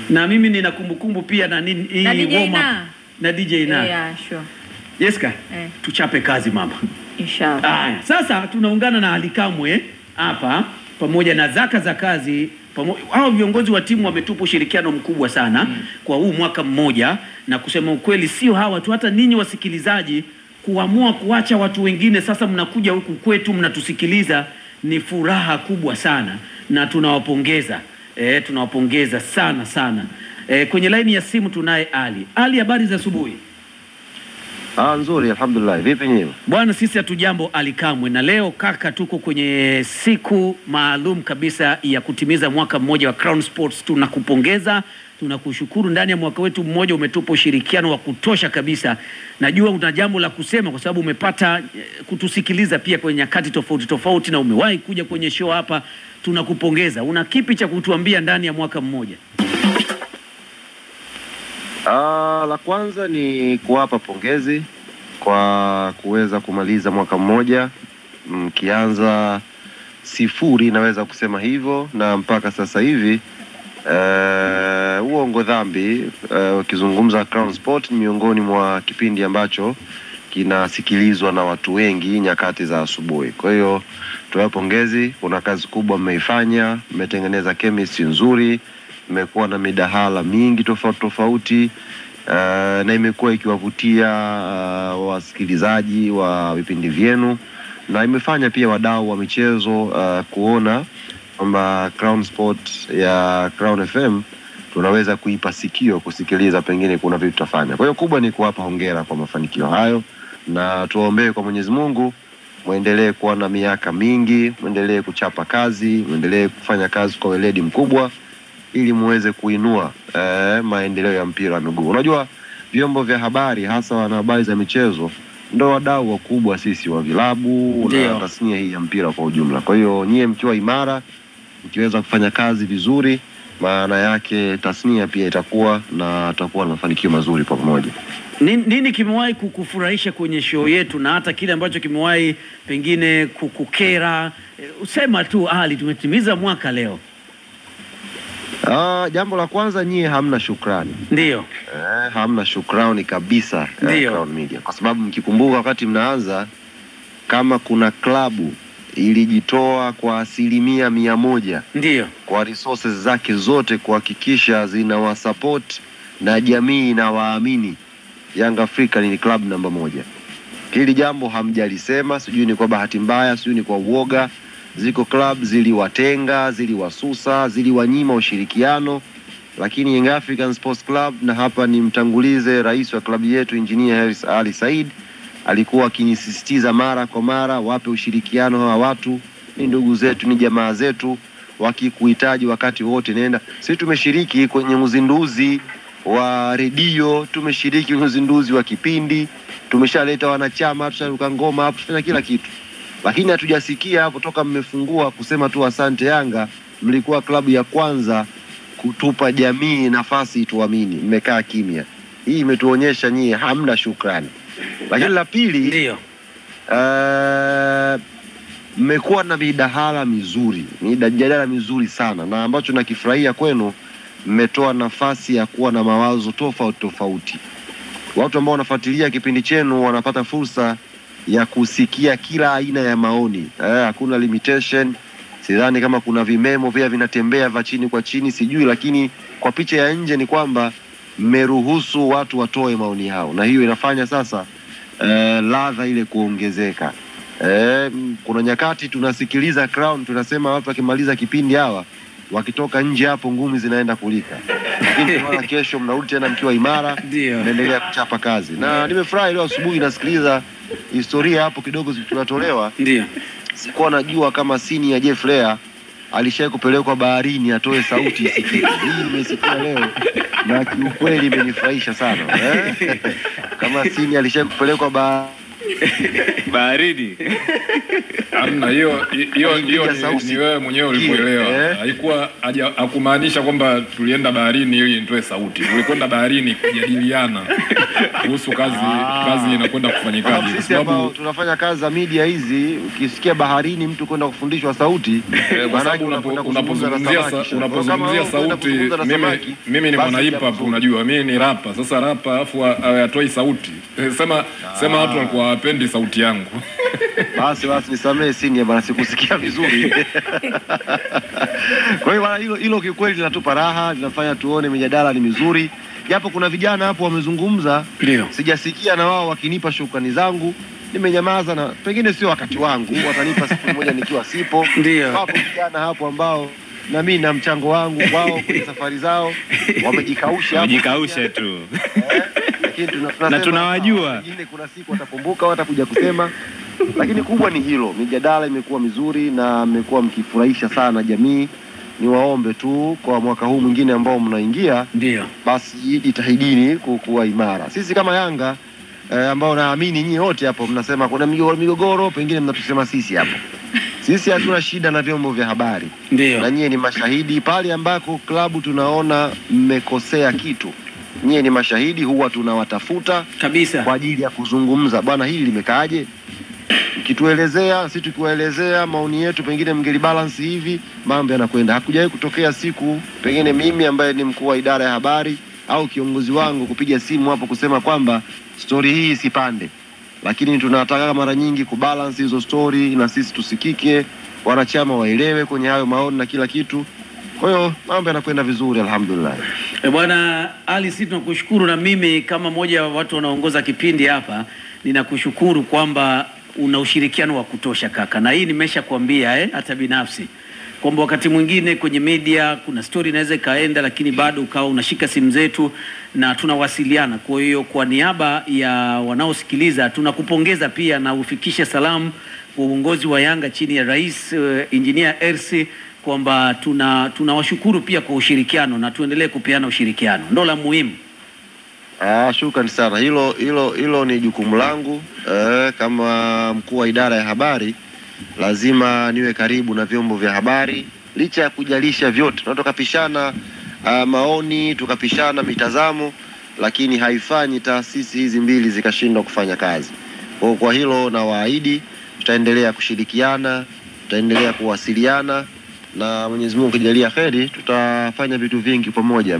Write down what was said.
Na mimi nina kumbukumbu pia na nini na DJ warm up na na DJ na. Yeah, sure. Jessica, tuchape kazi mama. Inshallah. Sasa tunaungana na Ali Kamwe hapa pamoja na Zaka za kazi. Hao viongozi wa timu wametupa ushirikiano mkubwa sana kwa huu mwaka mmoja, na kusema ukweli sio hawa tu, hata ninyi wasikilizaji kuamua kuacha watu wengine sasa mnakuja huku kwetu mnatusikiliza ni furaha kubwa sana na tunawapongeza. Tunawapongeza sana sana. Kwenye line ya simu tunaye Ali. Ali, habari za asubuhi? Nzuri, alhamdulillah. Vipi nyinyi? Bwana, sisi hatujambo Ali Kamwe, na leo kaka tuko kwenye siku maalum kabisa ya kutimiza mwaka mmoja wa Crown Sports. Tunakupongeza, tunakushukuru. Ndani ya mwaka wetu mmoja umetupa ushirikiano wa kutosha kabisa. Najua una jambo la kusema kwa sababu umepata kutusikiliza pia kwenye nyakati tofauti tofauti na umewahi kuja kwenye show hapa. Tunakupongeza. Una kipi cha kutuambia ndani ya mwaka mmoja? La kwanza ni kuwapa pongezi kwa kuweza kumaliza mwaka mmoja mkianza sifuri, naweza kusema hivyo, na mpaka sasa hivi uongo dhambi ukizungumza Crown Sport ni miongoni mwa kipindi ambacho kinasikilizwa na watu wengi nyakati za asubuhi. Kwa hiyo tuwape pongezi, kuna kazi kubwa mmeifanya, mmetengeneza chemistry nzuri, mmekuwa na midahala mingi tofauti na imekuwa ikiwavutia wasikilizaji wa vipindi vyenu, na imefanya pia wadau wa michezo kuona kwamba Crown Sport ya Crown FM tunaweza kuipa sikio kusikiliza, pengine kuna vitu tutafanya. Kwa hiyo kubwa ni kuwapa hongera kwa mafanikio hayo, na tuwaombee kwa Mwenyezi Mungu muendelee kuwa na miaka mingi, muendelee kuchapa kazi, muendelee kufanya kazi kwa weledi mkubwa ili muweze kuinua maendeleo ya mpira wa miguu. Unajua vyombo vya habari, hasa wana habari za michezo, ndio wadau wakubwa sisi wa vilabu na tasnia hii ya mpira kwa ujumla. Kwa hiyo nyie mkiwa imara, mkiweza kufanya kazi vizuri, maana yake tasnia pia itakuwa na mafanikio mazuri kwa pamoja. Nini kimewahi kukufurahisha kwenye show yetu, na hata kile ambacho kimewahi pengine kukukera? Usema tu Ali, tumetimiza mwaka leo. Jambo la kwanza, nyie hamna shukrani. Ndio. Hamna shukrani kabisa Crown Media, kwa sababu mkikumbuka wakati mnaanza, kama kuna klabu ilijitoa kwa 100% ndio kwa resources zake zote kuhakikisha zinawasupport na jamii na waamini, Young Africa ni club namba 1. Hili jambo hamjalisema, sijui ni kwa bahati mbaya, sijui ni kwa uoga. Ziko club ziliwatenga, ziliwasusa, ziliwanyima ushirikiano, lakini Young African Sports Club, na hapa ni mtangulize rais wa klabu yetu Engineer Harris Ali Said, alikuwa akinisisitiza mara kwa mara wape ushirikiano hawa watu, ni ndugu zetu, ni jamaa zetu, wakikuhitaji wakati wote nenda. Sisi tumeshiriki kwenye uzinduzi wa redio, tumeshiriki kwenye uzinduzi wa kipindi, tumeshaleta wanachama, tusharuka ngoma hapo, tufanya kila kitu. Lakini hatujasikia hapo toka mmefungua kusema tu asante Yanga, mlikuwa klabu ya kwanza kutupa jamii nafasi tuamini, mmekaa kimya. Hii imetuonyesha nyie hamna shukrani. Lakini la pili, ndio mmekuwa na midahalo mizuri sana, na ambacho nakifurahia kwenu, mmetoa nafasi ya kuwa na mawazo tofauti. Watu ambao wanafuatilia kipindi chenu wanapata fursa ya kusikia kila aina ya maoni. Hakuna limitation. Sidhani kama kuna vimemo pia vinatembea vya chini kwa chini, sijui, lakini kwa picha ya nje ni kwamba mmeruhusu watu watoe maoni yao, na hiyo inafanya sasa ladha ile kuongezeka. Kuna nyakati tunasikiliza Crown, tunasema watu wakimaliza kipindi hawa wakitoka nje hapo ngumi zinaenda kulika, lakini kwa kesho mnarudi tena mkiwa imara, mnaendelea kuchapa kazi. Na nimefurahi leo asubuhi nasikiliza historia hapo kidogo tunatolewa. Ndio. Sikuwa najua kama sini ya Jeff Lea alishaye kupelekwa baharini atoe sauti isikike. Hii nimesikia leo na kiukweli imenifurahisha sana. Kama sini alishaye kupelekwa Baharini. Hamna, hiyo ni wewe mwenyewe ulipoelewa. Haikuwa hakumaanisha kwamba tulienda baharini ili nitoe sauti. Tulikwenda baharini kujadiliana kuhusu kazi inakwenda kufanyikaje. Kwa sababu tunafanya kazi za media hizi, ukisikia baharini mtu kwenda kufundishwa sauti, kwa sababu unapozungumzia sauti, mimi ni mwana hip hop, unajua mimi ni rapper. Sasa rapper afu atoi sauti. Sema watu walikuwa hawapendi sauti yangu. Basi nisamee senior bana, sikusikia vizuri. Kwa hiyo bana, hilo kiukweli linatupa raha, linafanya tuone mijadala ni mizuri. Japo kuna vijana hapo wamezungumza, sijasikia na wao wakinipa shukrani zangu. Nimenyamaza, na pengine sio wakati wangu, watanipa siku moja nikiwa sipo. Hapo vijana hapo ambao na mimi na mchango wangu wao kwenye safari zao wamejikausha tu. Lakini na tunawajua. Wengine kuna siku watakumbuka, watakuja kusema. Lakini kubwa ni hilo, mijadala imekuwa mizuri na mmekuwa mkifurahisha sana jamii. Niwaombe tu kwa mwaka huu mwingine ambao mnaingia, basi jitahidini kuwa imara. Sisi kama Yanga ambao naamini nyinyi wote hapo mnasema kuna migogoro, pengine mnatusema sisi hapo. Sisi hatuna shida na vyombo vya habari. Na nyinyi ni mashahidi pale ambako klabu tunaona mmekosea kitu. Nyinyi ni mashahidi, huwa tunawatafuta kabisa kwa ajili ya kuzungumza. Bwana, hili limekaaje? Kituelezea, sisi tukiwaelezea maoni yetu, pengine mngeli balance hivi, mambo yanakwenda. Hakujawahi kutokea siku pengine mimi ambaye ni mkuu wa idara ya habari au kiongozi wangu kupiga simu hapo kusema kwamba story hii isipande. Lakini tunataka mara nyingi kubalance hizo story na sisi tusikike, wanachama waelewe kwenye hayo maoni na kila kitu. Kwa hiyo mambo yanakwenda vizuri, alhamdulillah. Bwana Ali, sisi tunakushukuru, na mimi kama mmoja wa watu wanaongoza kipindi hapa ninakushukuru kwamba una ushirikiano wa kutosha kaka, na hii nimeshakwambia hata binafsi kwamba wakati mwingine kwenye media kuna story inaweza kaenda, lakini bado ukawa unashika simu zetu na tunawasiliana. Kwa hiyo kwa niaba ya wanaosikiliza tunakupongeza pia, na ufikishe salamu kwa uongozi wa Yanga chini ya Rais Engineer Hersi kwamba tunawashukuru pia kwa ushirikiano na tuendelee kupeana ushirikiano. Ndio la muhimu. Shukrani sana. Hilo ni jukumu langu kama mkuu wa idara ya habari. Lazima niwe karibu na vyombo vya habari, licha ya kujalisha vyote. Tunatokapishana maoni, tukapishana mitazamo, lakini haifanyi taasisi hizi mbili zikashindwa kufanya kazi. Kwa hilo na waahidi tutaendelea kushirikiana, tutaendelea kuwasiliana, na Mwenyezi Mungu akijalia kheri tutafanya vitu vingi pamoja.